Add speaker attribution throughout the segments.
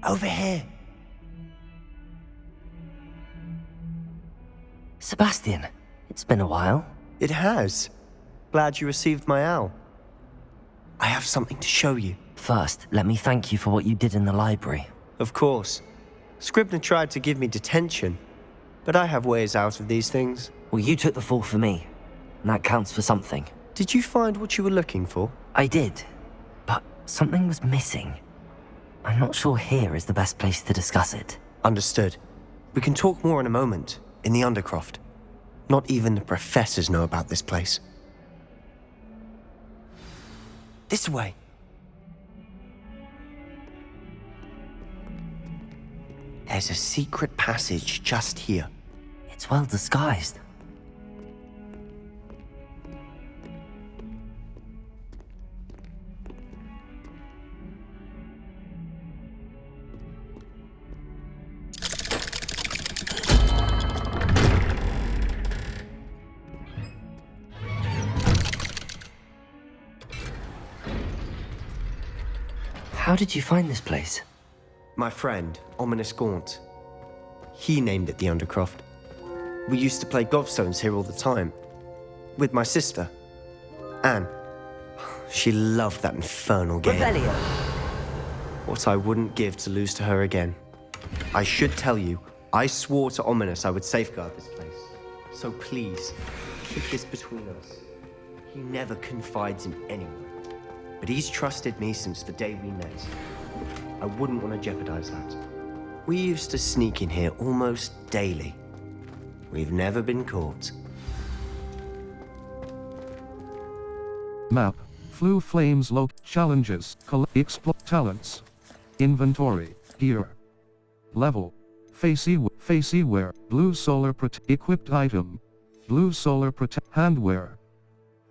Speaker 1: Over here.
Speaker 2: Sebastian, it's been a while.
Speaker 1: It has. Glad you received my owl. I have something to show you.
Speaker 2: First, let me thank you for what you did in the library.
Speaker 1: Of course. Scribner tried to give me detention, but I have ways out of these things.
Speaker 2: Well, you took the fall for me, and that counts for something.
Speaker 1: Did you find what you were looking for?
Speaker 2: I did, but something was missing. I'm not sure here is the best place to discuss it.
Speaker 1: Understood. We can talk more in a moment, in the Undercroft. Not even the professors know about this place. This way. There's a secret passage just here.
Speaker 2: It's well disguised. How did you find this place?
Speaker 1: My friend, Ominous Gaunt. He named it the Undercroft. We used to play gobstones here all the time. With my sister, Anne. She loved that infernal game.
Speaker 2: Revelio!
Speaker 1: What I wouldn't give to lose to her again. I should tell you, I swore to Ominous I would safeguard this place. So please, keep this between us. He never confides in anyone. But he's trusted me since the day we met. I wouldn't want to jeopardize that. We used to sneak in here almost daily. We've never been caught.
Speaker 3: Map. Flu Flames Challenges. Talents. Inventory. Gear. Level. Facey wear. Blue Solar Equipped item. Blue Solar Handwear.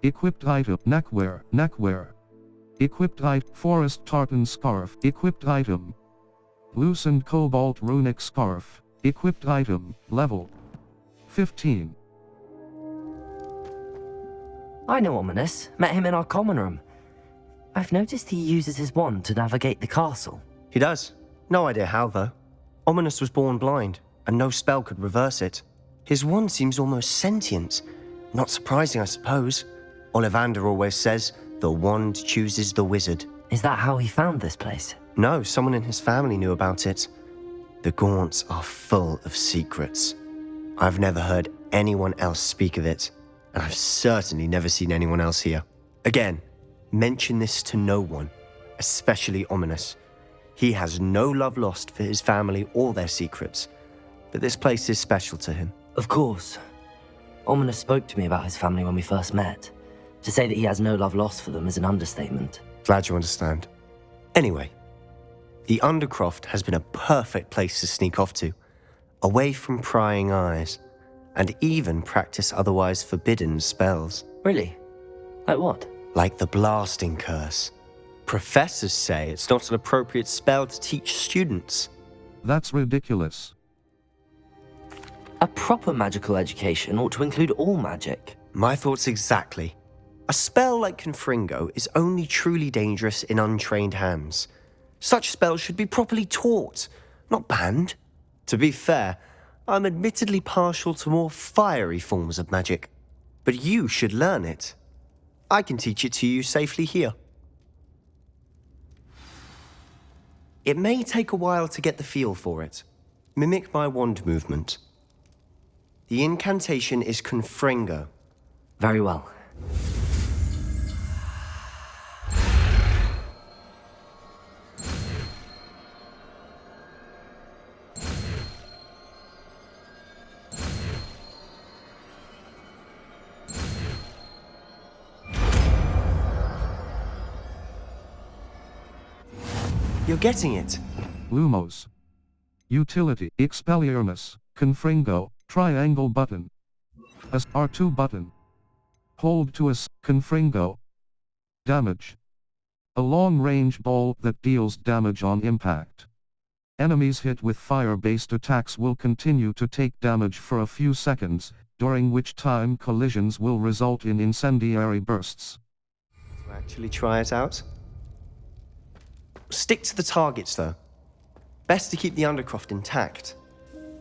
Speaker 3: Equipped item. Neckwear. Equipped item. Forest Tartan Scarf. Equipped item. Loosened Cobalt Runic Scarf. Equipped item. Level 15.
Speaker 2: I know Ominous. Met him in our common room. I've noticed he uses his wand to navigate the castle.
Speaker 1: He does. No idea how, though. Ominous was born blind, and no spell could reverse it. His wand seems almost sentient. Not surprising, I suppose. Ollivander always says, the wand chooses the wizard.
Speaker 2: Is that how he found this place?
Speaker 1: No, someone in his family knew about it. The Gaunts are full of secrets. I've never heard anyone else speak of it, and I've certainly never seen anyone else here. Again, mention this to no one, especially Ominous. He has no love lost for his family or their secrets, but this place is special to him.
Speaker 2: Of course. Ominous spoke to me about his family when we first met. To say that he has no love lost for them is an understatement.
Speaker 1: Glad you understand. Anyway, the Undercroft has been a perfect place to sneak off to, away from prying eyes, and even practice otherwise forbidden spells.
Speaker 2: Really? Like what?
Speaker 1: Like the blasting curse. Professors say it's not an appropriate spell to teach students.
Speaker 3: That's ridiculous.
Speaker 2: A proper magical education ought to include all magic.
Speaker 1: My thoughts exactly. A spell like Confringo is only truly dangerous in untrained hands. Such spells should be properly taught, not banned. To be fair, I'm admittedly partial to more fiery forms of magic. But you should learn it. I can teach it to you safely here. It may take a while to get the feel for it. Mimic my wand movement. The incantation is Confringo.
Speaker 2: Very well.
Speaker 1: You're getting it.
Speaker 3: Lumos. Utility. Expelliarmus. Confringo. Triangle button. R2 button. Hold to Confringo. Damage. A long-range ball that deals damage on impact. Enemies hit with fire-based attacks will continue to take damage for a few seconds, during which time collisions will result in incendiary bursts.
Speaker 1: To actually try it out? Stick to the targets, though. Best to keep the Undercroft intact.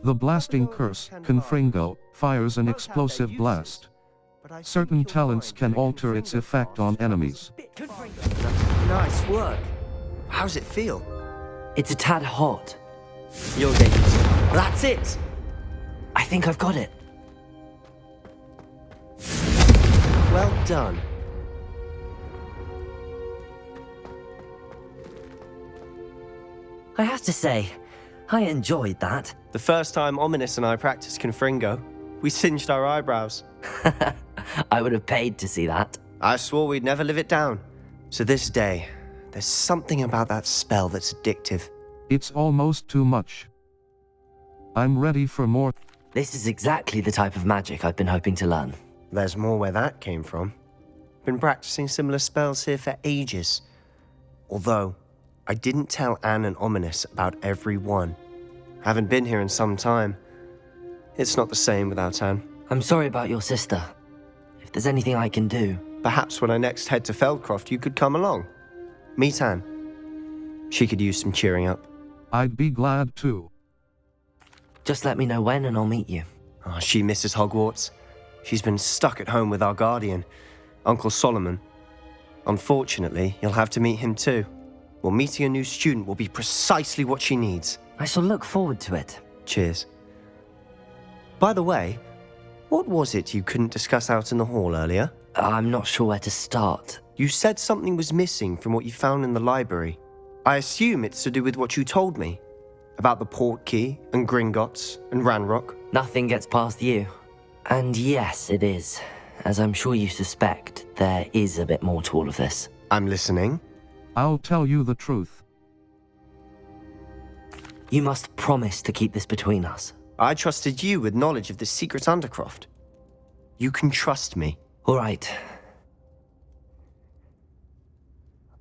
Speaker 3: The blasting curse, Confringo, fires an explosive blast. Certain talents can alter its effect on enemies.
Speaker 1: Nice work. How's it feel?
Speaker 2: It's a tad hot.
Speaker 1: You'll get used to it. That's it!
Speaker 2: I think I've got it.
Speaker 1: Well done.
Speaker 2: I have to say, I enjoyed that.
Speaker 1: The first time Ominous and I practiced Confringo, we singed our eyebrows.
Speaker 2: I would have paid to see that.
Speaker 1: I swore we'd never live it down. So this day, there's something about that spell that's addictive.
Speaker 3: It's almost too much. I'm ready for more.
Speaker 2: This is exactly the type of magic I've been hoping to learn.
Speaker 1: There's more where that came from. Been practicing similar spells here for ages. Although, I didn't tell Anne and Ominous about every one. Haven't been here in some time. It's not the same without Anne.
Speaker 2: I'm sorry about your sister. If there's anything I can do...
Speaker 1: Perhaps when I next head to Feldcroft, you could come along. Meet Anne. She could use some cheering up.
Speaker 3: I'd be glad to.
Speaker 2: Just let me know when and I'll meet you.
Speaker 1: Oh, she misses Hogwarts. She's been stuck at home with our guardian, Uncle Solomon. Unfortunately, you'll have to meet him too. Well, meeting a new student will be precisely what she needs.
Speaker 2: I shall look forward to it.
Speaker 1: Cheers. By the way, what was it you couldn't discuss out in the hall earlier?
Speaker 2: I'm not sure where to start.
Speaker 1: You said something was missing from what you found in the library. I assume it's to do with what you told me. About the Portkey, and Gringotts, and Ranrock.
Speaker 2: Nothing gets past you. And yes, it is. As I'm sure you suspect, there is a bit more to all of this.
Speaker 1: I'm listening.
Speaker 3: I'll tell you the truth.
Speaker 2: You must promise to keep this between us.
Speaker 1: I trusted you with knowledge of the secret Undercroft. You can trust me.
Speaker 2: All right.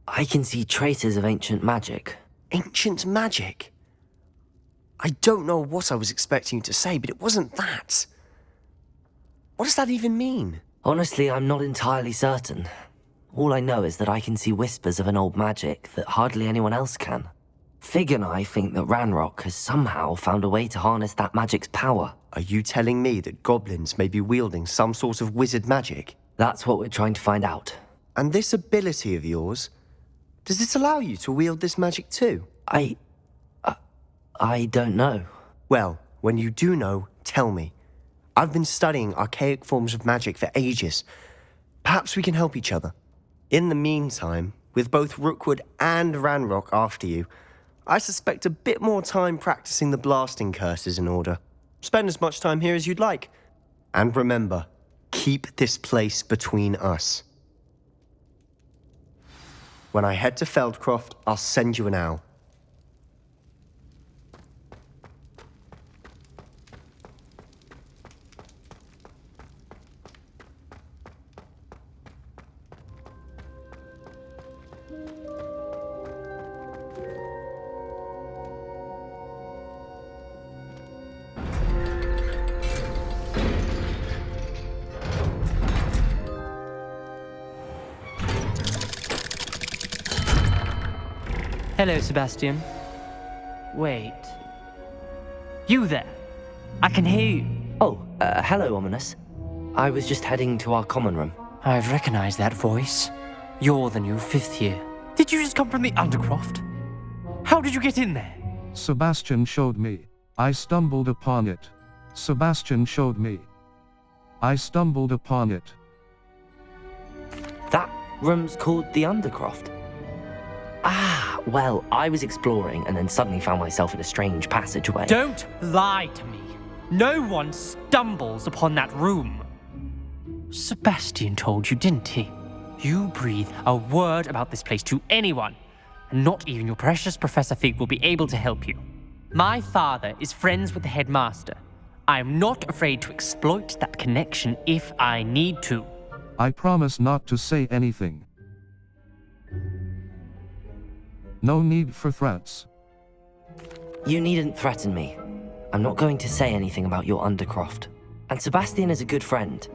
Speaker 2: I can see traces of ancient magic.
Speaker 1: Ancient magic? I don't know what I was expecting you to say, but it wasn't that. What does that even mean?
Speaker 2: Honestly, I'm not entirely certain. All I know is that I can see whispers of an old magic that hardly anyone else can. Fig and I think that Ranrock has somehow found a way to harness that magic's power.
Speaker 1: Are you telling me that goblins may be wielding some sort of wizard magic?
Speaker 2: That's what we're trying to find out.
Speaker 1: And this ability of yours, does it allow you to wield this magic too?
Speaker 2: I don't know.
Speaker 1: Well, when you do know, tell me. I've been studying archaic forms of magic for ages. Perhaps we can help each other. In the meantime, with both Rookwood and Ranrock after you, I suspect a bit more time practicing the blasting curse is in order. Spend as much time here as you'd like. And remember, keep this place between us. When I head to Feldcroft, I'll send you an owl.
Speaker 4: Hello, Sebastian. Wait. You there? I can hear you.
Speaker 2: Oh, hello, Ominous. I was just heading to our common room.
Speaker 4: I've recognized that voice. You're the new fifth year. Did you just come from the Undercroft? How did you get in there?
Speaker 3: Sebastian showed me. I stumbled upon it. Sebastian showed me. I stumbled upon it.
Speaker 2: That room's called the Undercroft. Ah, well, I was exploring and then suddenly found myself in a strange passageway.
Speaker 4: Don't lie to me. No one stumbles upon that room. Sebastian told you, didn't he? You breathe a word about this place to anyone, and not even your precious Professor Fig will be able to help you. My father is friends with the headmaster. I am not afraid to exploit that connection if I need to.
Speaker 3: I promise not to say anything. No need for threats.
Speaker 2: You needn't threaten me. I'm not going to say anything about your Undercroft. And Sebastian is a good friend.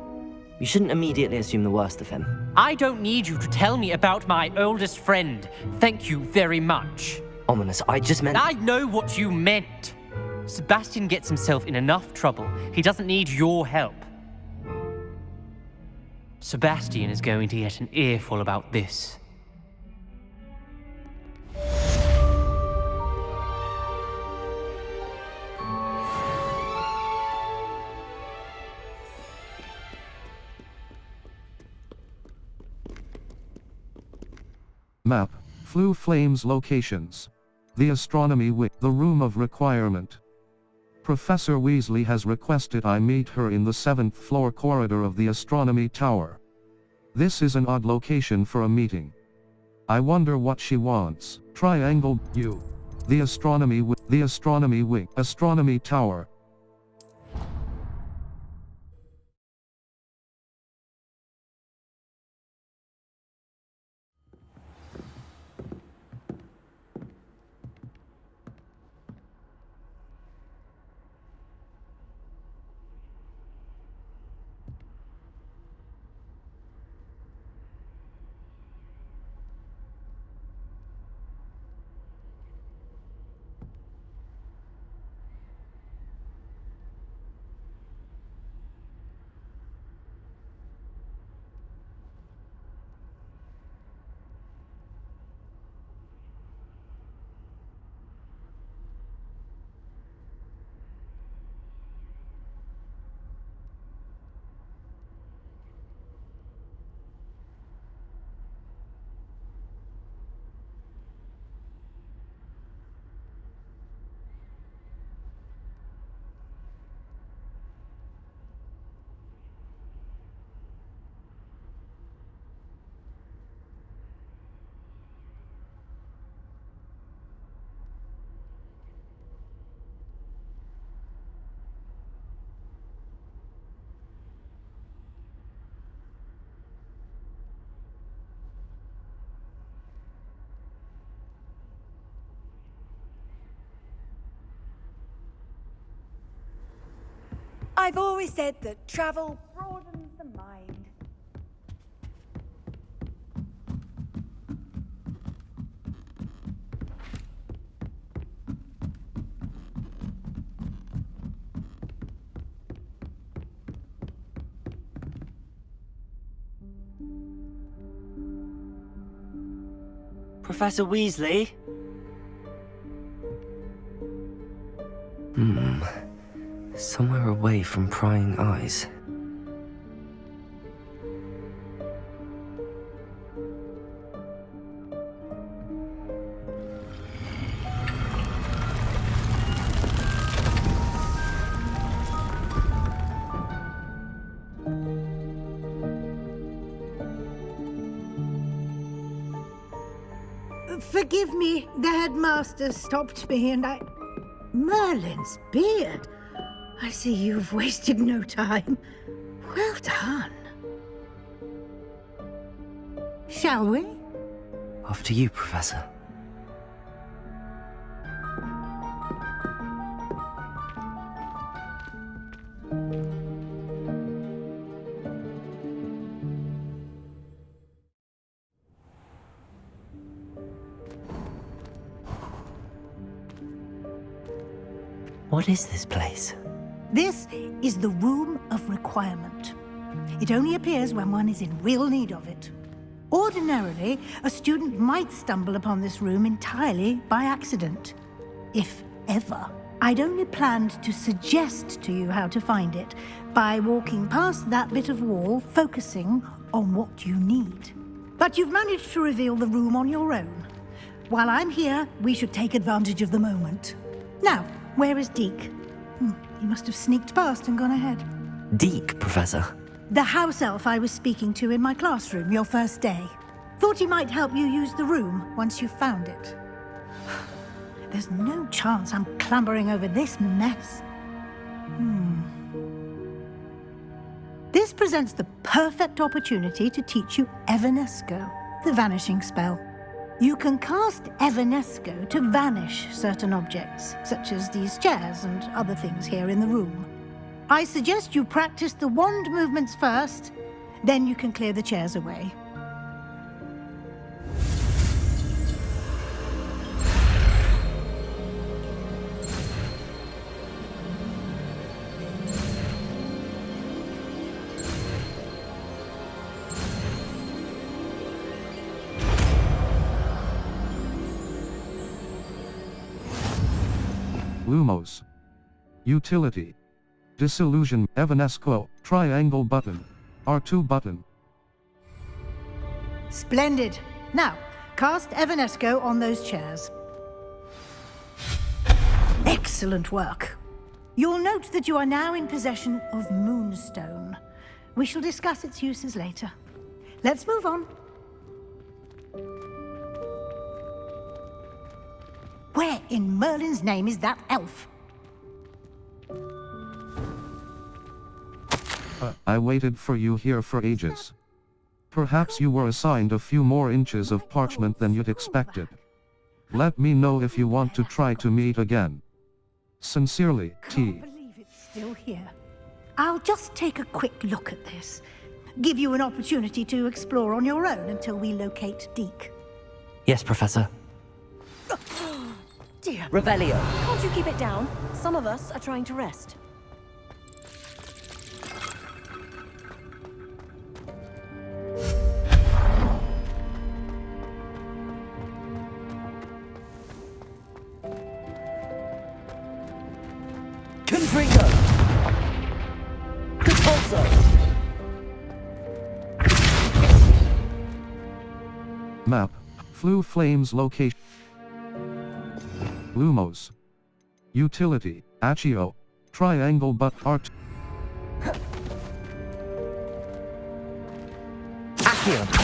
Speaker 2: You shouldn't immediately assume the worst of him.
Speaker 4: I don't need you to tell me about my oldest friend. Thank you very much.
Speaker 2: Ominous, I just meant...
Speaker 4: I know what you meant. Sebastian gets himself in enough trouble. He doesn't need your help. Sebastian is going to get an earful about this.
Speaker 3: Map. Flue Flames locations. The Astronomy Wing. The Room of Requirement. Professor Weasley has requested I meet her in the 7th floor corridor of the Astronomy Tower. This is an odd location for a meeting. I wonder what she wants. Triangle U. The Astronomy Wing. Astronomy Tower.
Speaker 5: I've always said that travel broadens the mind.
Speaker 2: Professor Weasley? Somewhere away from prying eyes.
Speaker 6: Forgive me, the headmaster stopped me and I... Merlin's beard! I see you've wasted no time. Well done. Shall we?
Speaker 2: After you, Professor. What is this place?
Speaker 6: This is the Room of Requirement. It only appears when one is in real need of it. Ordinarily, a student might stumble upon this room entirely by accident. If ever. I'd only planned to suggest to you how to find it by walking past that bit of wall, focusing on what you need. But you've managed to reveal the room on your own. While I'm here, we should take advantage of the moment. Now, where is Deke? He must have sneaked past and gone ahead.
Speaker 2: Deke, Professor.
Speaker 6: The house elf I was speaking to in my classroom your first day. Thought he might help you use the room once you found it. There's no chance I'm clambering over this mess. This presents the perfect opportunity to teach you Evanesco, the vanishing spell. You can cast Evanesco to vanish certain objects, such as these chairs and other things here in the room. I suggest you practice the wand movements first, then you can clear the chairs away.
Speaker 3: Lumos. Utility. Disillusion. Evanesco. Triangle button. R2 button.
Speaker 6: Splendid. Now, cast Evanesco on those chairs. Excellent work. You'll note that you are now in possession of Moonstone. We shall discuss its uses later. Let's move on. Where in Merlin's name is that elf?
Speaker 3: I waited for you here for ages. Perhaps you were assigned a few more inches of parchment than you'd expected. Let me know if you want to try to meet again. Sincerely, T.
Speaker 6: Can't believe it's still here. I'll just take a quick look at this. Give you an opportunity to explore on your own until we locate Deke.
Speaker 2: Yes, Professor.
Speaker 5: Dear,
Speaker 2: Revelio.
Speaker 5: can't you keep it down? Some of us are trying to rest.
Speaker 2: Confringo. Compulso.
Speaker 3: Map. Flue Flames location. Lumos. Utility. Accio. Triangle but art.
Speaker 2: Accio.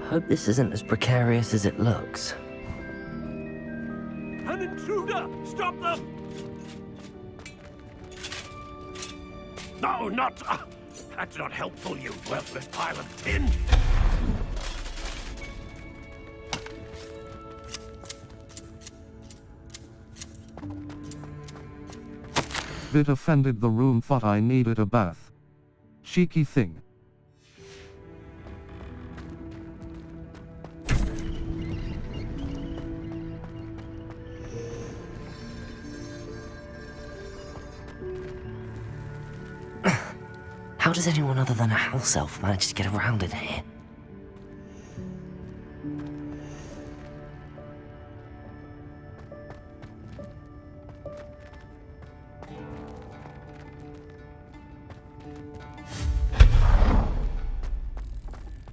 Speaker 2: Hope this isn't as precarious as it looks.
Speaker 7: An intruder! Stop them! No, not... that's not helpful, you worthless pile of tin!
Speaker 3: Bit offended the room thought I needed a bath. Cheeky thing.
Speaker 2: How does anyone other than a house elf manage to get around in here?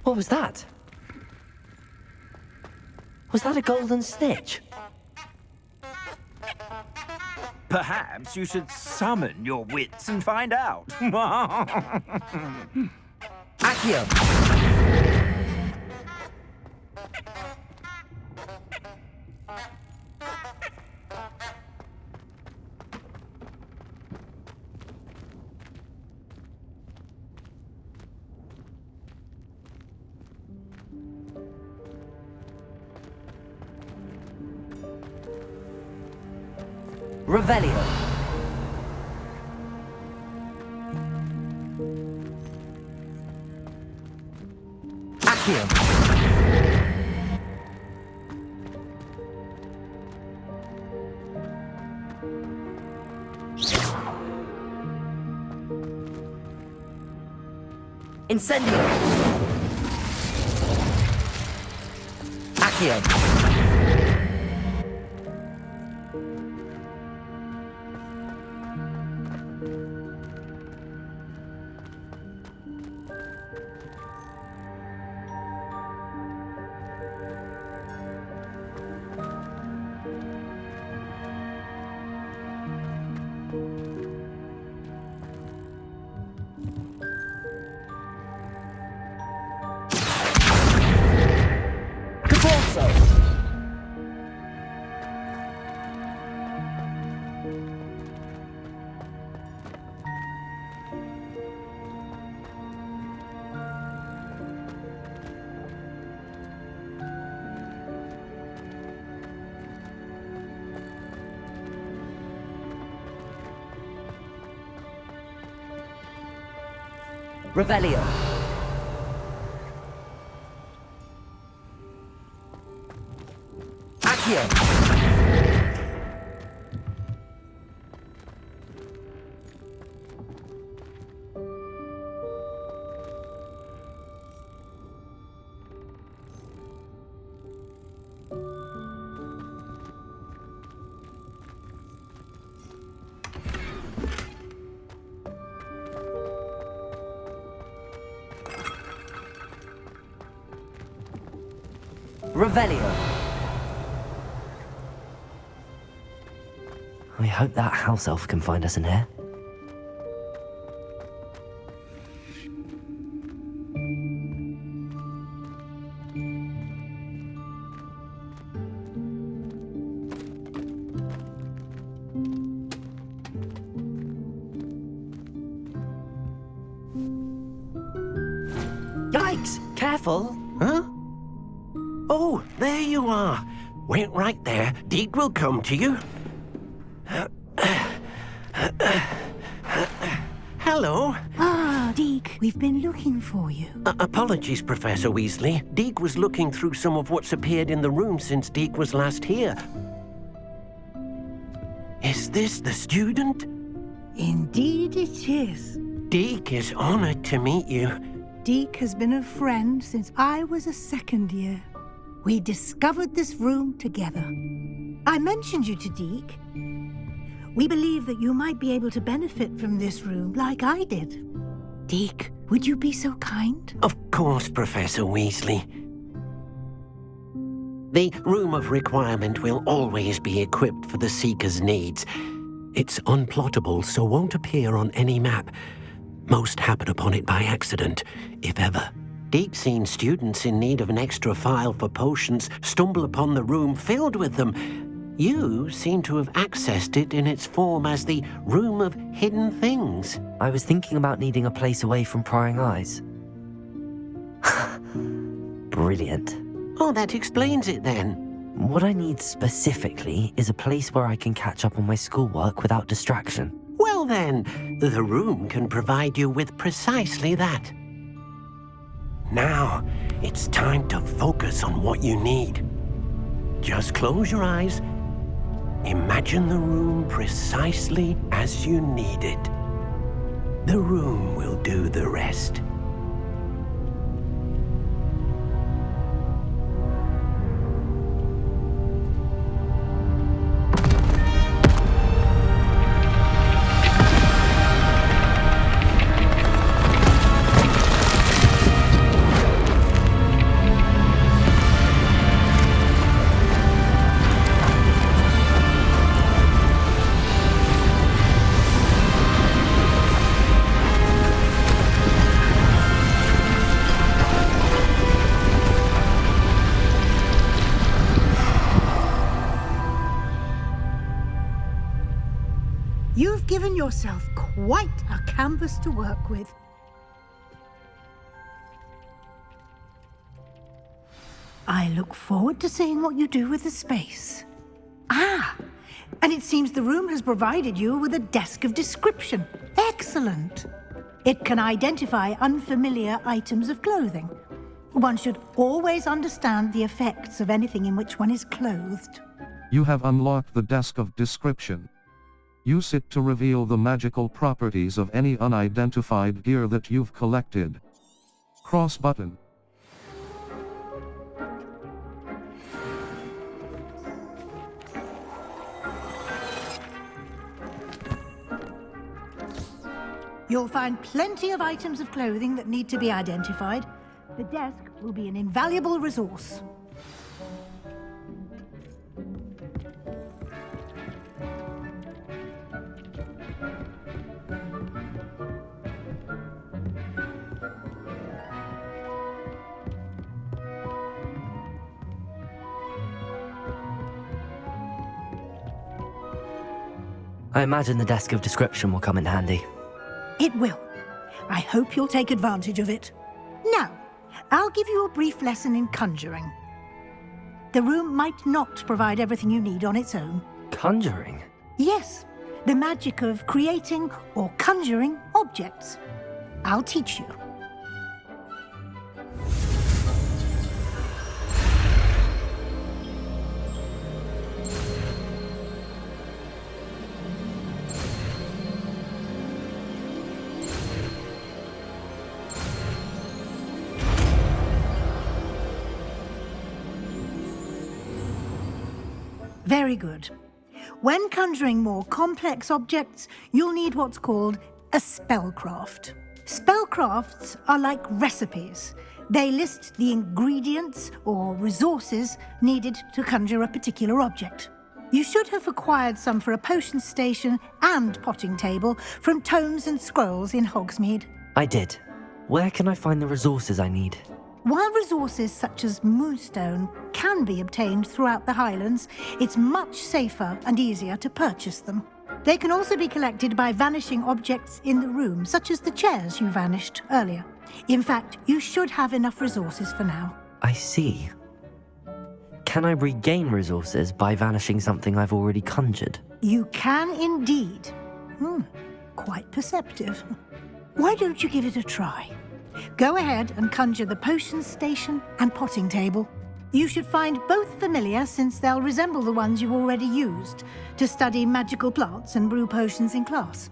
Speaker 2: What was that? Was that a golden snitch?
Speaker 8: Perhaps you should summon your wits and find out.
Speaker 2: Accio! Revelio. Accio. Incendio. Accio. Compulso. Revelio. Accio. Revelio. I hope that house elf can find us in here. Yikes! Careful!
Speaker 7: Huh? Oh, there you are. Wait right there. Deke will come to you. Hello.
Speaker 6: Ah, Deke, we've been looking for you.
Speaker 7: Apologies, Professor Weasley. Deke was looking through some of what's appeared in the room since Deke was last here. Is this the student?
Speaker 6: Indeed it is.
Speaker 7: Deke is honored to meet you.
Speaker 6: Deke has been a friend since I was a second year. We discovered this room together. I mentioned you to Deke. We believe that you might be able to benefit from this room like I did. Deke, would you be so kind?
Speaker 7: Of course, Professor Weasley. The Room of Requirement will always be equipped for the Seeker's needs. It's unplottable, so won't appear on any map. Most happen upon it by accident, if ever. Deke's seen students in need of an extra file for potions stumble upon the room filled with them. You seem to have accessed it in its form as the Room of Hidden Things.
Speaker 2: I was thinking about needing a place away from prying eyes. Brilliant.
Speaker 7: Oh, that explains it then.
Speaker 2: What I need specifically is a place where I can catch up on my schoolwork without distraction.
Speaker 7: Well then, the room can provide you with precisely that. Now, it's time to focus on what you need. Just close your eyes. Imagine the room precisely as you need it. The room will do the rest.
Speaker 6: You've given yourself quite a canvas to work with. I look forward to seeing what you do with the space. Ah, and it seems the room has provided you with a desk of description. Excellent. It can identify unfamiliar items of clothing. One should always understand the effects of anything in which one is clothed.
Speaker 3: You have unlocked the desk of description. Use it to reveal the magical properties of any unidentified gear that you've collected. Cross button.
Speaker 6: You'll find plenty of items of clothing that need to be identified. The desk will be an invaluable resource.
Speaker 2: I imagine the desk of description will come in handy.
Speaker 6: It will. I hope you'll take advantage of it. Now, I'll give you a brief lesson in conjuring. The room might not provide everything you need on its own.
Speaker 2: Conjuring?
Speaker 6: Yes, the magic of creating or conjuring objects. I'll teach you. Very good. When conjuring more complex objects, you'll need what's called a spellcraft. Spellcrafts are like recipes. They list the ingredients or resources needed to conjure a particular object. You should have acquired some for a potion station and potting table from tomes and scrolls in Hogsmeade.
Speaker 2: I did. Where can I find the resources I need?
Speaker 6: While resources such as moonstone can be obtained throughout the Highlands, it's much safer and easier to purchase them. They can also be collected by vanishing objects in the room, such as the chairs you vanished earlier. In fact, you should have enough resources for now.
Speaker 2: I see. Can I regain resources by vanishing something I've already conjured?
Speaker 6: You can indeed. Quite perceptive. Why don't you give it a try? Go ahead and conjure the potion station and potting table. You should find both familiar, since they'll resemble the ones you've already used to study magical plants and brew potions in class.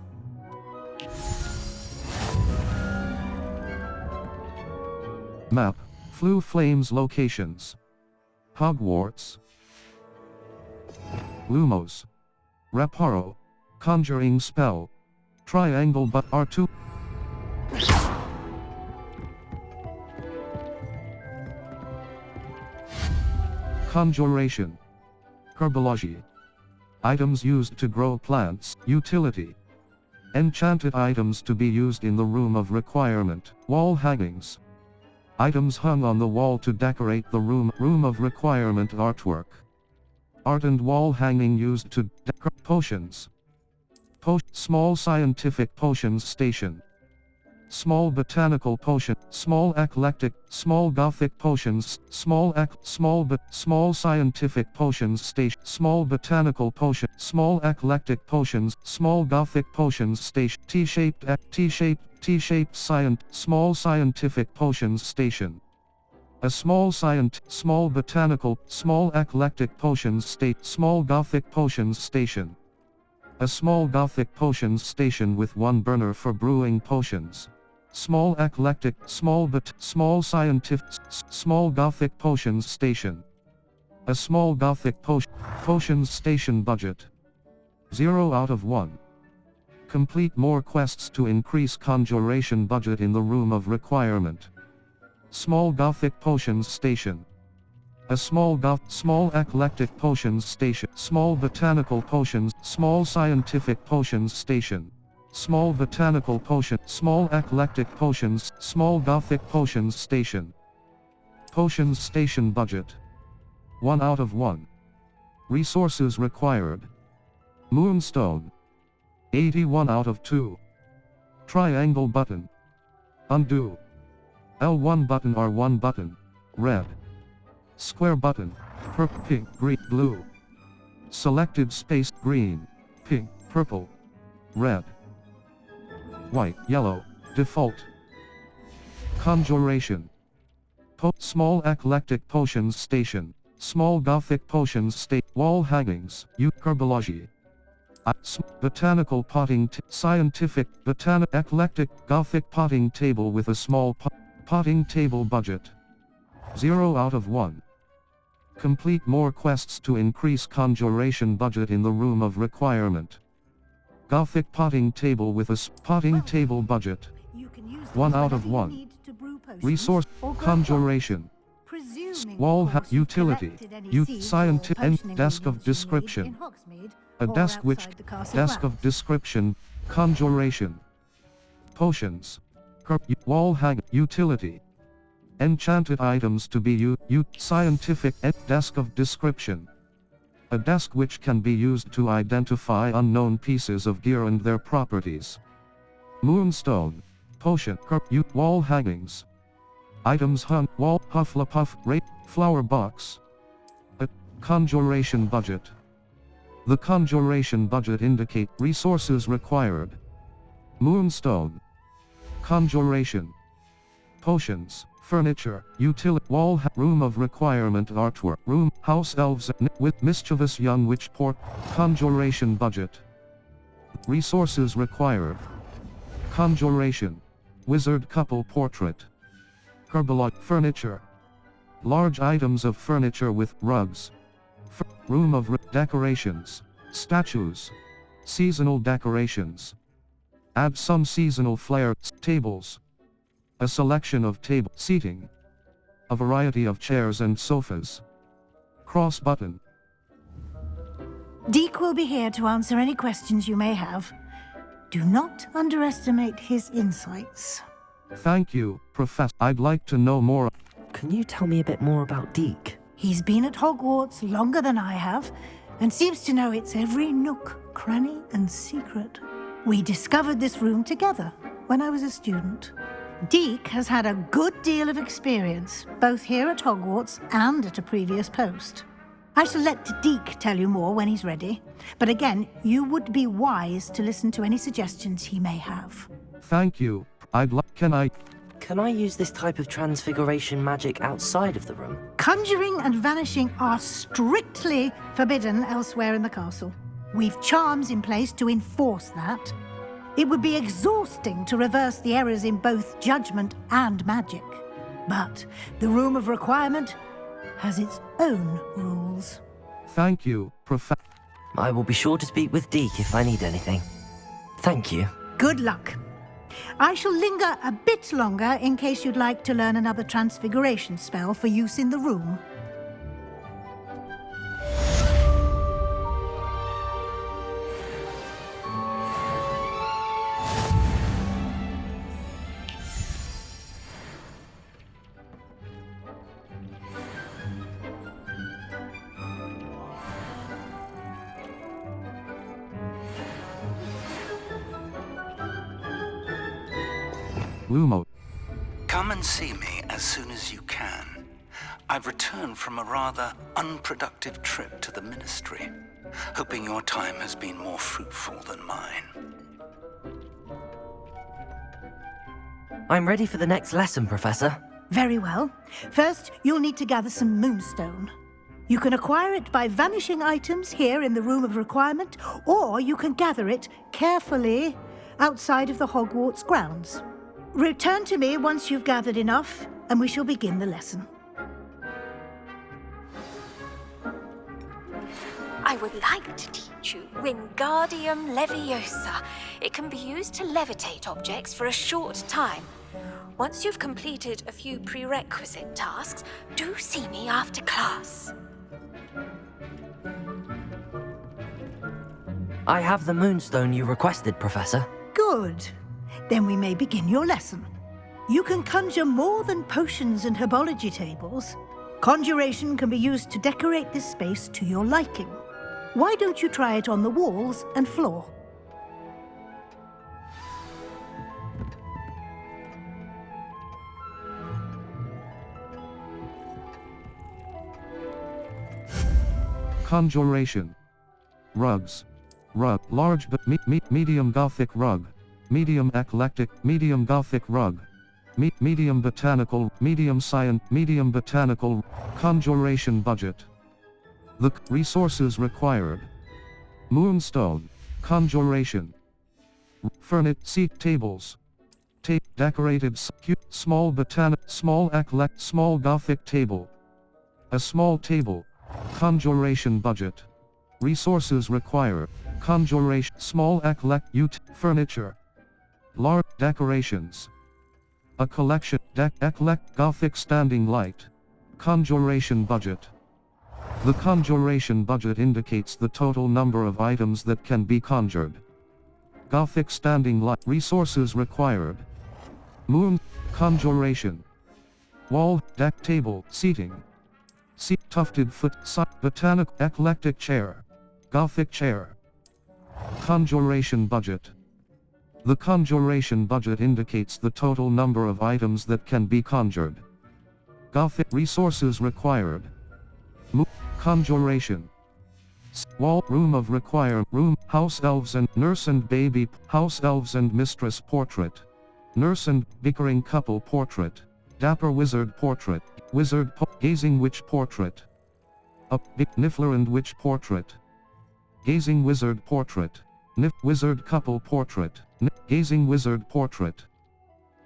Speaker 3: Map, Flue Flames locations. Hogwarts. Lumos. Reparo. Conjuring spell. Triangle but R2. Conjuration. Herbology. Items used to grow plants. Utility. Enchanted items to be used in the room of requirement. Wall hangings. Items hung on the wall to decorate the room of requirement artwork. Art and wall hanging used to decorate potions. Small scientific potions station. Small botanical potion, small eclectic, small gothic potions, small scientific potions station, small botanical potion, small eclectic potions, small gothic potions station, T-shaped small scientific potions station. A small botanical, small eclectic potions small gothic potions station. A small gothic potions station with one burner for brewing potions. Small eclectic, small scientific, small gothic potions station. A small gothic potions station budget. 0 out of 1. Complete more quests to increase conjuration budget in the room of requirement. Small gothic potions station. A small eclectic potions station. Small botanical potions, small scientific potions station. Small botanical potion, small eclectic potions, small gothic potions station. Potions station budget. 1 out of 1. Resources required. Moonstone. 81 out of 2. Triangle button. Undo. L1 button R1 button. Red. Square button. Purple, pink, green, blue. Selected space, green, pink, purple, red. White, yellow, default. Conjuration. Small eclectic potions station. Small gothic potions state. Wall hangings. Herbology. Botanical potting. Scientific. Eclectic. Gothic potting table with a small potting table budget. 0 out of 1. Complete more quests to increase conjuration budget in the room of requirement. Gothic potting table with a potting table budget. 1 out of 1. Resource. Conjuration. Wall utility. Scientific desk of description. A desk which. Desk of description. Conjuration. Potions. Wall hang. Utility. Enchanted items to be used. Scientific desk of description. A desk which can be used to identify unknown pieces of gear and their properties. Moonstone. Potion. Wall hangings. Items hung. Wall. Hufflepuff. Flower box. A conjuration budget. The conjuration budget indicate resources required. Moonstone. Conjuration. Potions. Furniture, utility, wall, room of requirement artwork, room, house elves, with mischievous young witch port, conjuration budget. Resources required. Conjuration. Wizard couple portrait. Herbology, furniture. Large items of furniture with rugs, Room of decorations. Statues. Seasonal decorations. Add some seasonal flair. Tables. A selection of table seating. A variety of chairs and sofas. Cross button.
Speaker 6: Deke will be here to answer any questions you may have. Do not underestimate his insights.
Speaker 3: Thank you, Professor. I'd like to know more.
Speaker 2: Can you tell me a bit more about Deke?
Speaker 6: He's been at Hogwarts longer than I have, and seems to know its every nook, cranny, and secret. We discovered this room together when I was a student. Deke has had a good deal of experience, both here at Hogwarts and at a previous post. I shall let Deke tell you more when he's ready, but again, you would be wise to listen to any suggestions he may have.
Speaker 3: Thank you.
Speaker 2: Can I use this type of transfiguration magic outside of the room?
Speaker 6: Conjuring and vanishing are strictly forbidden elsewhere in the castle. We've charms in place to enforce that. It would be exhausting to reverse the errors in both judgment and magic. But the Room of Requirement has its own rules.
Speaker 3: Thank you, Professor.
Speaker 2: I will be sure to speak with Deke if I need anything. Thank you.
Speaker 6: Good luck. I shall linger a bit longer in case you'd like to learn another transfiguration spell for use in the room.
Speaker 3: Lumo.
Speaker 9: Come and see me as soon as you can. I've returned from a rather unproductive trip to the Ministry, hoping your time has been more fruitful than mine.
Speaker 2: I'm ready for the next lesson, Professor.
Speaker 6: Very well. First, you'll need to gather some moonstone. You can acquire it by vanishing items here in the Room of Requirement, or you can gather it carefully outside of the Hogwarts grounds. Return to me once you've gathered enough, and we shall begin the lesson.
Speaker 5: I would like to teach you Wingardium Leviosa. It can be used to levitate objects for a short time. Once you've completed a few prerequisite tasks, do see me after class.
Speaker 2: I have the moonstone you requested, Professor.
Speaker 6: Good. Then we may begin your lesson. You can conjure more than potions and herbology tables. Conjuration can be used to decorate this space to your liking. Why don't you try it on the walls and floor?
Speaker 3: Conjuration. Rugs. Rug. Large but medium Gothic rug. Medium eclectic, medium Gothic rug. Medium botanical, medium science, medium botanical. Conjuration budget. The resources required. Moonstone. Conjuration. Furniture, seat tables. Decorated, small botanic, small eclectic, small Gothic table. A small table. Conjuration budget. Resources required. Conjuration, small eclectic, furniture. Large decorations. A collection, eclectic Gothic standing light. Conjuration budget. The conjuration budget indicates the total number of items that can be conjured. Gothic standing light. Resources required. Moon. Conjuration. Wall, deck table, seating. Seat, tufted foot, botanic, eclectic chair. Gothic chair. Conjuration budget. The conjuration budget indicates the total number of items that can be conjured. Gothic resources required. Conjuration. Wall, room of require, room, house elves and nurse and baby, house elves and mistress portrait. Nurse and bickering couple portrait. Dapper wizard portrait. Wizard gazing witch portrait. A Niffler and witch portrait. Gazing wizard portrait. Wizard couple portrait. Gazing wizard portrait.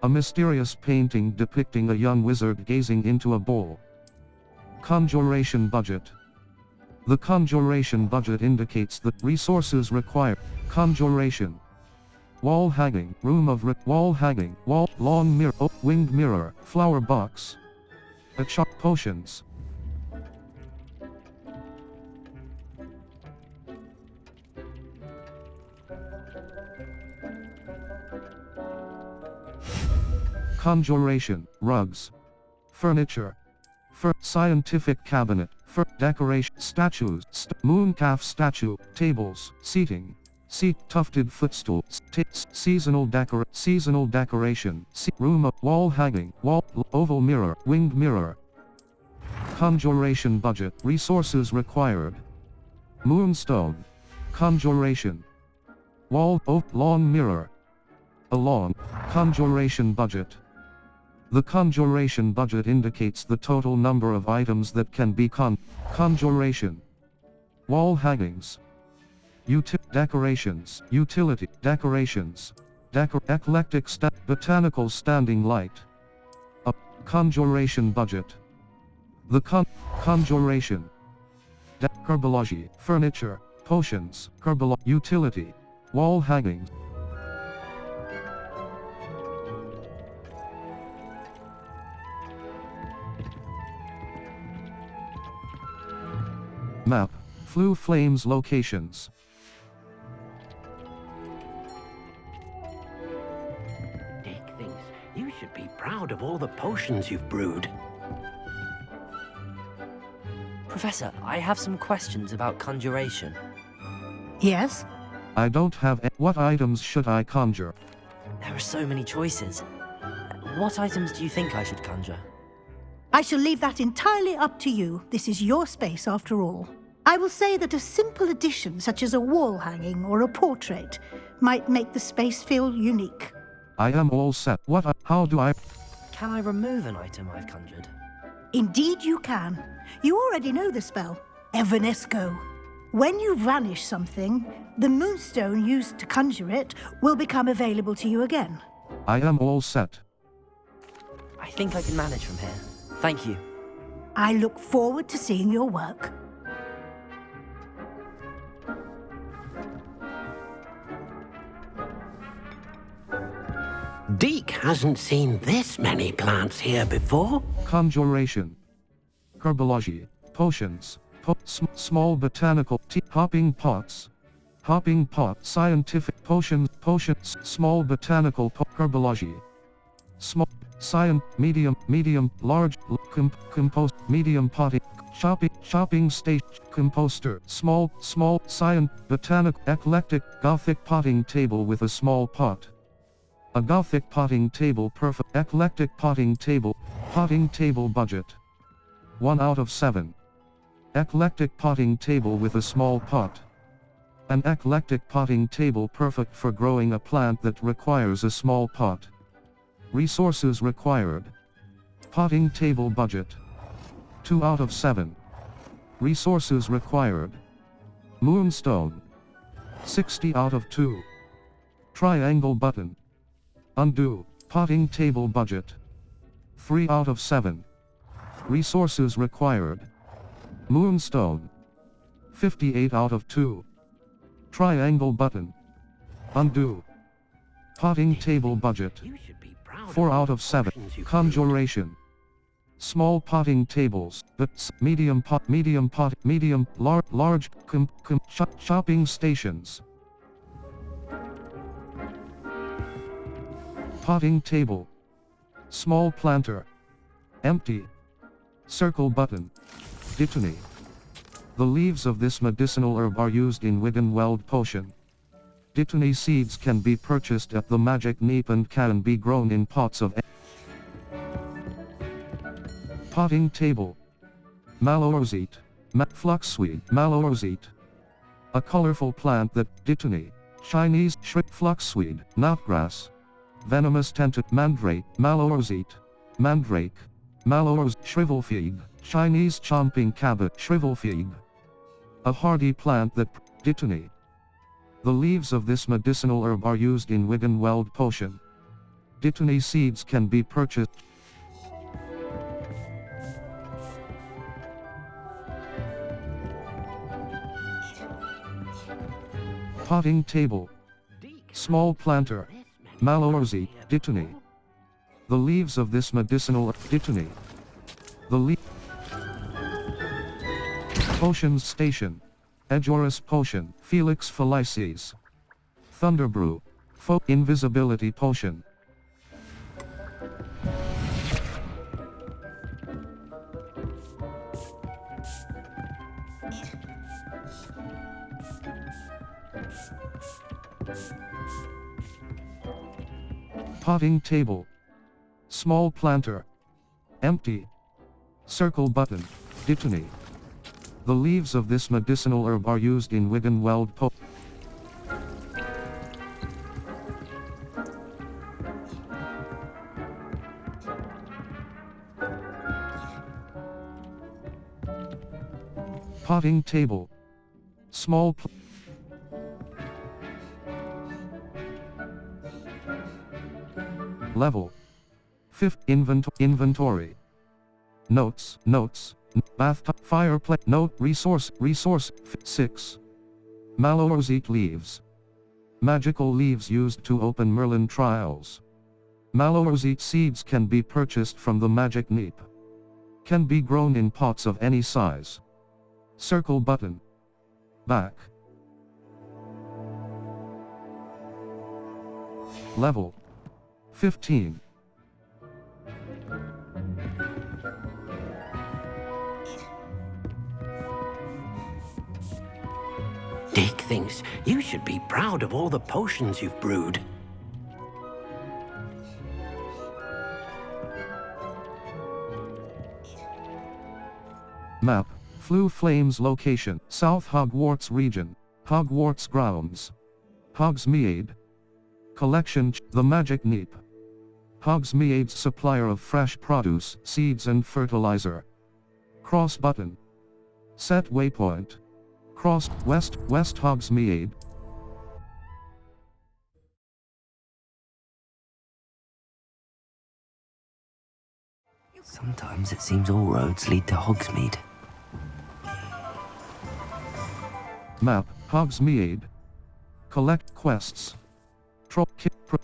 Speaker 3: A mysterious painting depicting a young wizard gazing into a bowl. Conjuration budget. The conjuration budget indicates the resources required. Conjuration. Wall hanging, wall hanging, long mirror, winged mirror, flower box. A chart potions. Conjuration, rugs. Furniture. Scientific cabinet, decoration, statues, mooncalf statue, tables, seating. Tufted footstool, seasonal decoration, room of wall hanging, oval mirror, winged mirror. Conjuration budget, resources required. Moonstone. Conjuration. Wall, long mirror. A long. Conjuration budget. The conjuration budget indicates the total number of items that can be conjuration. Wall hangings. Decorations, utility, decorations, eclectic botanical standing light. A conjuration budget. The conjuration. Herbology, furniture, potions, utility, wall hangings. Map, Flue Flames locations.
Speaker 7: You should be proud of all the potions you've brewed.
Speaker 2: Professor, I have some questions about conjuration.
Speaker 6: Yes?
Speaker 3: I don't have what items should I conjure?
Speaker 2: There are so many choices. What items do you think I should conjure?
Speaker 6: I shall leave that entirely up to you. This is your space after all. I will say that a simple addition such as a wall hanging or a portrait might make the space feel unique.
Speaker 3: I am all set. How do I?
Speaker 2: Can I remove an item I've conjured?
Speaker 6: Indeed you can. You already know the spell, Evanesco. When you vanish something, the moonstone used to conjure it will become available to you again.
Speaker 3: I am all set.
Speaker 2: I think I can manage from here. Thank you.
Speaker 6: I look forward to seeing your work.
Speaker 7: Deke hasn't seen this many plants here before.
Speaker 3: Conjuration. Herbology, potions, small botanical hopping pots, scientific potions, small botanical herbology, small, medium, large, compost, medium potting, shopping station, composter, small, botanical, eclectic, Gothic potting table with a small pot. A Gothic potting table, perfect, eclectic potting table budget. 1 out of 7. Eclectic potting table with a small pot. An eclectic potting table perfect for growing a plant that requires a small pot. Resources required. Potting table budget. 2 out of 7. Resources required. Moonstone. 60 out of 2. Triangle button. Undo, potting table budget. 3 out of 7. Resources required. Moonstone. 58 out of 2. Triangle button. Undo. Potting table budget. 4 out of 7. Conjuration. Small potting tables, but medium, large, shopping stations. Potting table. Small planter. Empty. Circle button. Dittany. The leaves of this medicinal herb are used in Wiggenweld potion. Dittany seeds can be purchased at the Magic Neep and can be grown in pots of potting table. Malorosite. Fluxweed. Malorosite. A colorful plant that Dittany. Chinese fluxweed. Knotgrass. Venomous tented mandrake, malorosite, mandrake, maloros, shrivelfig, Chinese chomping cabbage, shrivelfig. A hardy plant that Dittany. The leaves of this medicinal herb are used in Wiggenweld potion. Dittany seeds can be purchased. Potting table. Small planter. Malorzi, Ditony. The leaves of this medicinal Ditony. The Potions Station. Edgeoris Potion, Felix Felices. Thunderbrew. Invisibility Potion. Potting table. Small planter. Empty. Circle button. Ditony. The leaves of this medicinal herb are used in Wiggenweld Potting table. Small Level. 5th inventory. Notes, bathtub, fireplace, note, resource, 6. Malorosite leaves. Magical leaves used to open Merlin trials. Malorosite seeds can be purchased from the magic neep. Can be grown in pots of any size. Circle button. Back. Level. 15.
Speaker 7: Dick thinks you should be proud of all the potions you've brewed.
Speaker 3: Map. Flue Flames location. South Hogwarts region. Hogwarts grounds. Hogsmeade. Collection. The Magic Neep. Hogsmeade's supplier of fresh produce, seeds and fertilizer. Cross button. Set waypoint. Cross, West Hogsmeade.
Speaker 2: Sometimes it seems all roads lead to Hogsmeade.
Speaker 3: Map, Hogsmeade. Collect quests.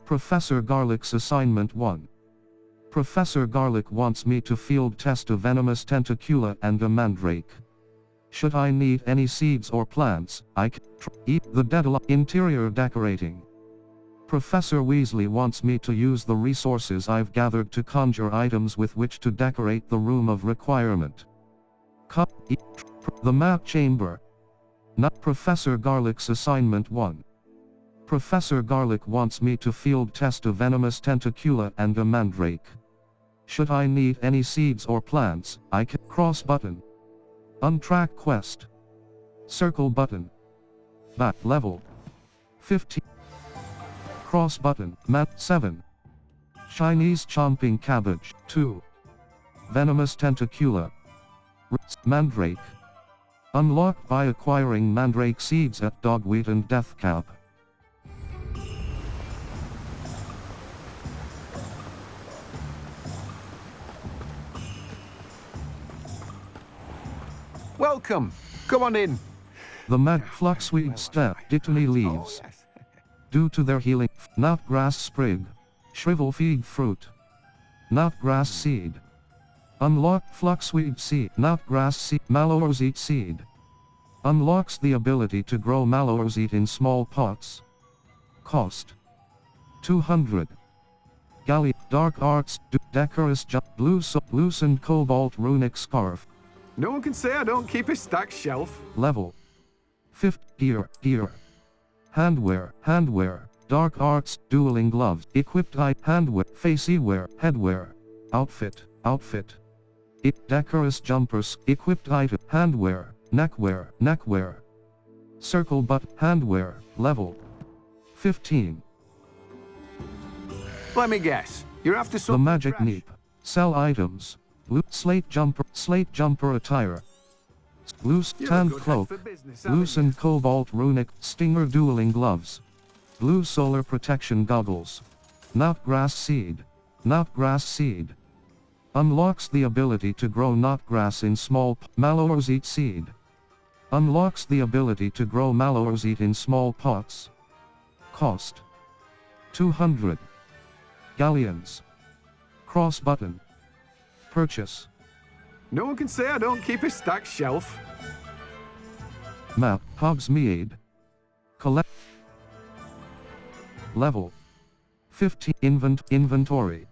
Speaker 3: Professor Garlick's assignment 1. Professor Garlick wants me to field test a venomous tentacula and a mandrake. Should I need any seeds or plants, I can eat the Daedalus. Interior decorating. Professor Weasley wants me to use the resources I've gathered to conjure items with which to decorate the room of requirement. The map chamber. Not Professor Garlick's assignment 1. Professor Garlick wants me to field test a venomous tentacula and a mandrake. Should I need any seeds or plants, I can cross button. Untrack quest. Circle button. Back level. 15. Cross button. Map 7. Chinese chomping cabbage 2. Venomous tentacula. Mandrake. Unlocked by acquiring mandrake seeds at Dogweed and Deathcap.
Speaker 10: Welcome. Come on in.
Speaker 3: The Mag Fluxweed stem, Ditony leaves. Due to their healing, Knotgrass sprig, Shrivel fig fruit, Knotgrass seed. Unlock Fluxweed seed, Knotgrass seed, Malorosite seed. Unlocks the ability to grow Malorosite in small pots. Cost 200. Galley, Dark Arts, Decorous Loosened Cobalt Runic Scarf.
Speaker 10: No one can say I don't keep a stacked shelf.
Speaker 3: Level 50. Gear. Handwear, Dark Arts, Dueling Gloves, Equipped Eye, Handwear, Faceywear, Headwear, Outfit, Decorous Jumpers, Equipped Item, Handwear, Neckwear, Circle Butt, Handwear, Level 15.
Speaker 10: Let me guess. You're after
Speaker 3: The
Speaker 10: some
Speaker 3: Magic
Speaker 10: trash.
Speaker 3: Neep. Sell items. Slate jumper attire. Loose
Speaker 10: You're a
Speaker 3: tan
Speaker 10: good head
Speaker 3: cloak.
Speaker 10: for business, aren't
Speaker 3: Loosened cobalt runic stinger dueling gloves. Blue solar protection goggles. Knotgrass seed. Unlocks the ability to grow knotgrass in small Malorosite seed. Unlocks the ability to grow malorosite in small pots. Cost 200 galleons. Cross button. Purchase.
Speaker 10: No one can say I don't keep a stacked shelf.
Speaker 3: Map, Hogsmeade. Collect. Level 15. Inventory.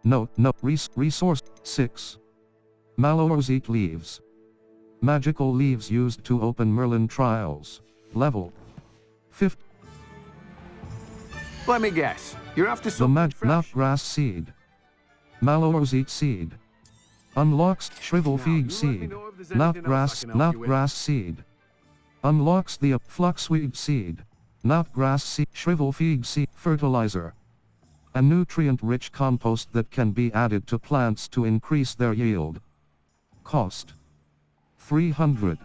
Speaker 3: Note, resource 6. Malorosite leaves. Magical leaves used to open Merlin trials. Level 50.
Speaker 10: Let me guess. You're after
Speaker 3: The
Speaker 10: something fresh.
Speaker 3: Knapgrass seed. Malorosite seed. Unlocks Shrivel
Speaker 10: Now,
Speaker 3: Fig
Speaker 10: you let me
Speaker 3: seed.
Speaker 10: know if there's anything else I can help you with.
Speaker 3: Knapgrass seed. Unlocks the Fluxweed seed. Knapgrass seed. Shrivel Fig seed. Fertilizer. A nutrient-rich compost that can be added to plants to increase their yield. Cost 300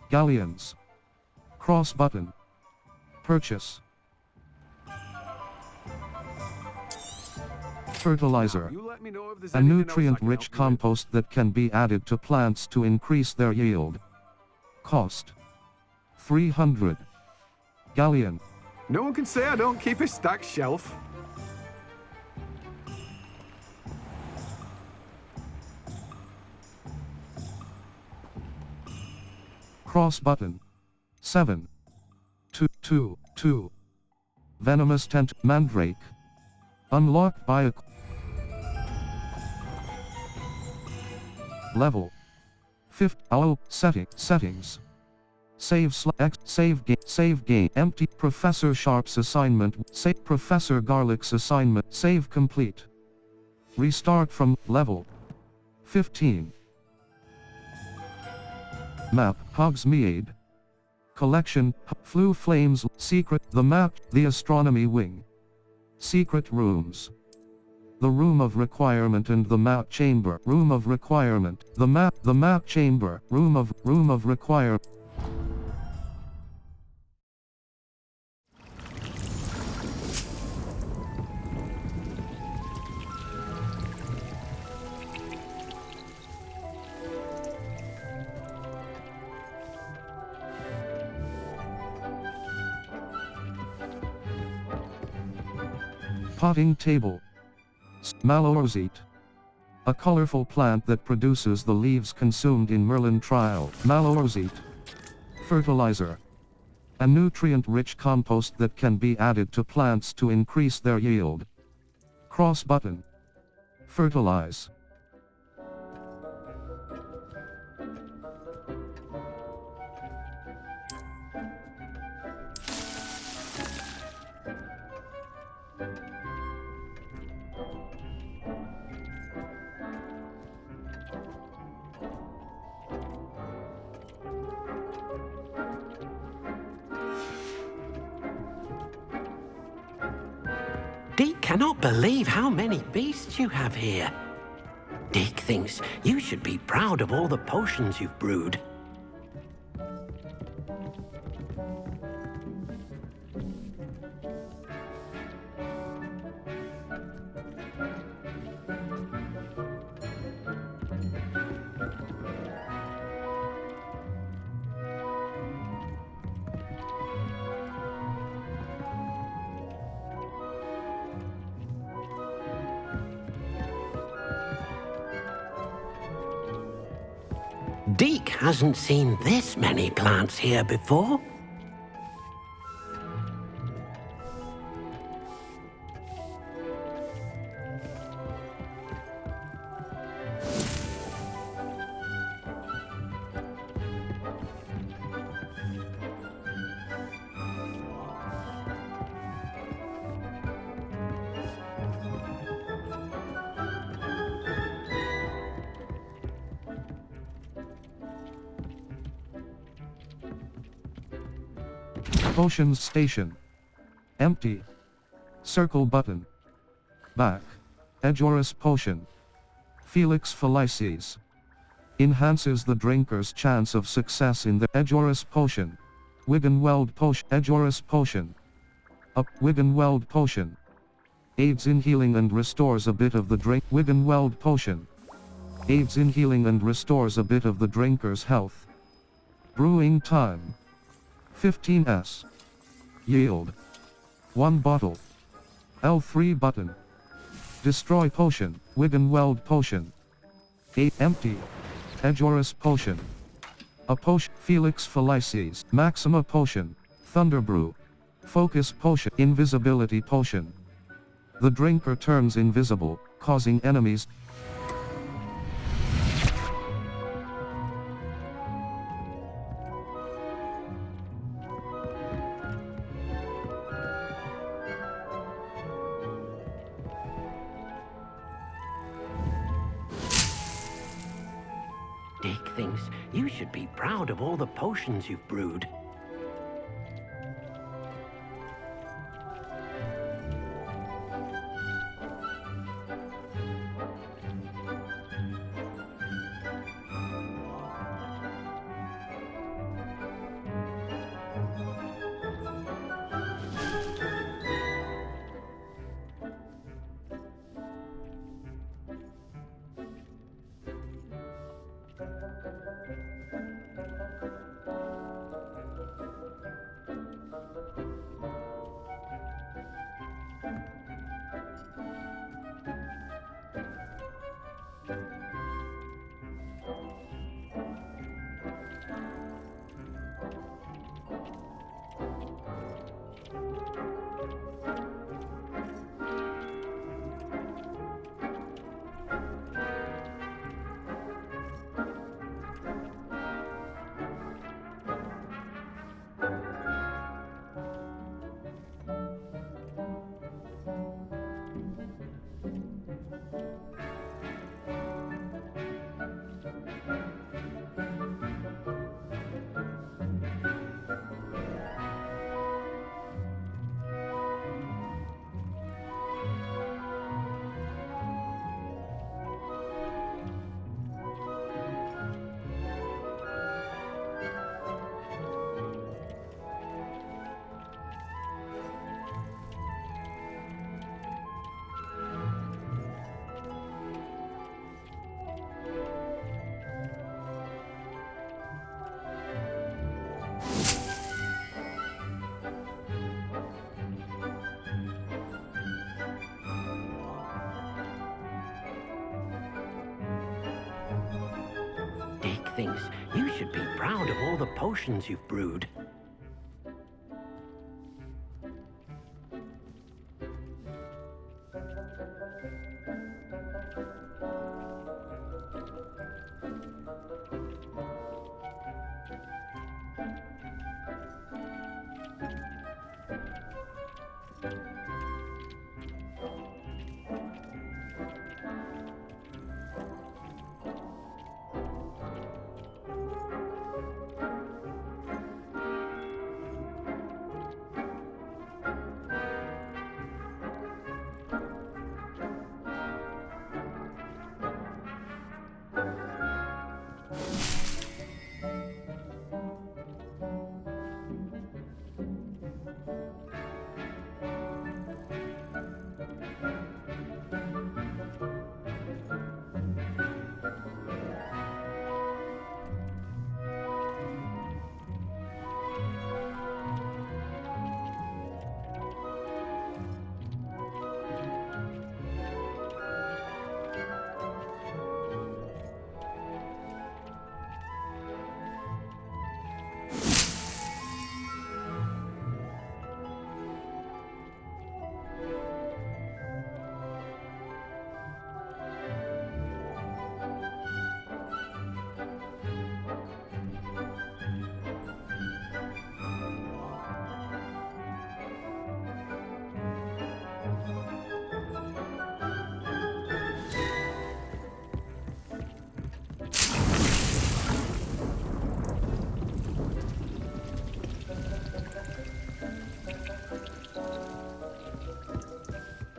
Speaker 3: galleons. Cross button. Purchase. Fertilizer.
Speaker 10: You let me know if there's
Speaker 3: A
Speaker 10: anything else I can
Speaker 3: nutrient-rich
Speaker 10: help you with.
Speaker 3: compost that can be added to plants to increase their yield. Cost 300 galleon.
Speaker 10: No one can say I don't keep a stacked shelf.
Speaker 3: Cross button. 7. 2. Venomous Tent Mandrake. Unlocked by a level 50. Settings. Save game. Empty. Professor Sharp's assignment. Save Professor Garlick's assignment. Save complete. Restart from level 15. Map, Hogsmeade. Collection, Flue Flames, Secret, the map, the Astronomy Wing. Secret Rooms. The Room of Requirement and the Map Chamber. Room of Requirement. The Map Chamber. Room of Require. Potting table. Malorosite. A colorful plant that produces the leaves consumed in Merlin trial. Malorosite. Fertilizer. A nutrient-rich compost that can be added to plants to increase their yield. Cross button. Fertilize.
Speaker 7: Deke cannot believe how many beasts you have here. Deke thinks you should be proud of all the potions you've brewed. Deke hasn't seen this many plants here before.
Speaker 3: Potions station. Empty. Circle button. Back. Edgeorus potion. Felix Felices. Enhances the drinker's chance of success in the Edgeorus potion. Wiggenweld potion. Edgeorus potion. Up. Wiggenweld potion. Aids in healing and restores a bit of the drink. Wiggenweld potion. Aids in healing and restores a bit of the drinker's health. Brewing time. 15s. Yield. 1 bottle. L3 button. Destroy potion, Wigan Weld potion. 8 empty. Edgeorus potion. A potion, Felix Felices, Maxima potion, Thunderbrew. Focus potion, Invisibility potion. The drinker turns invisible, causing enemies.
Speaker 7: Dick thinks you should be proud of all the potions you've brewed. Dick thinks you should be proud of all the potions you've brewed.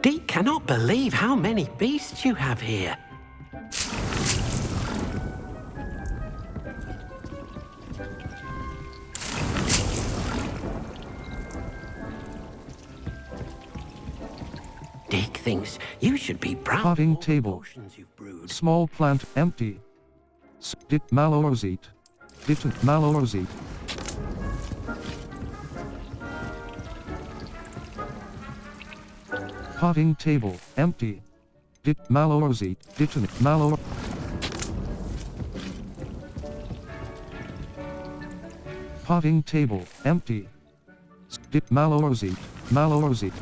Speaker 7: Deke cannot believe how many beasts you have here. Deke thinks you should be proud
Speaker 3: Potting
Speaker 7: of all the
Speaker 3: table.
Speaker 7: potions you've brewed.
Speaker 3: Small plant empty. Dick Malorozite. Diton Malorzi. Potting table, empty. Dit Malorzi, Diton Malor. Potting table, empty. Dit Malorzi, Malorzi.